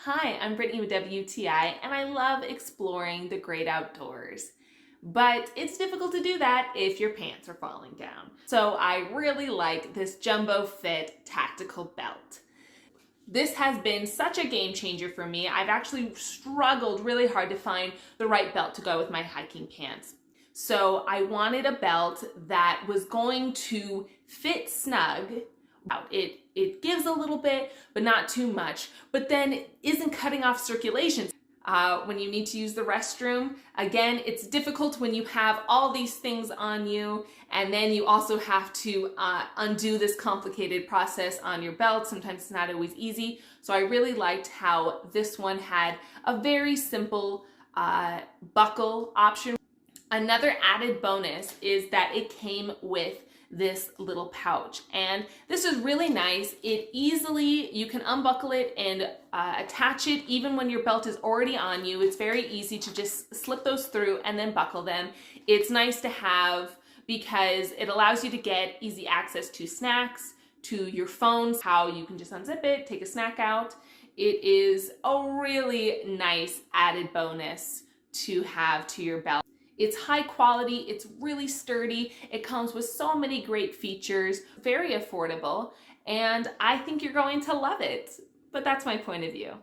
Hi, I'm Brittany with WTI, and I love exploring the great outdoors. But it's difficult to do that if your pants are falling down. So I really like this Jumbofit tactical belt. This has been such a game changer for me. I've actually struggled really hard to find the right belt to go with my hiking pants. So I wanted a belt that was going to fit snug. It gives a little bit, but not too much, but then it isn't cutting off circulation. When you need to use the restroom, again, it's difficult when you have all these things on you, and then you also have to undo this complicated process on your belt. Sometimes it's not always easy. So I really liked how this one had a very simple buckle option. Another added bonus is that it came with this little pouch, and this is really nice. You can unbuckle it and attach it even when your belt is already on you. It's very easy to just slip those through and then buckle them. It's nice to have because it allows you to get easy access to snacks, to your phones, how you can just unzip it, take a snack out. It is a really nice added bonus to have to your belt. It's high quality, it's really sturdy, it comes with so many great features, very affordable, and I think you're going to love it. But that's my point of view.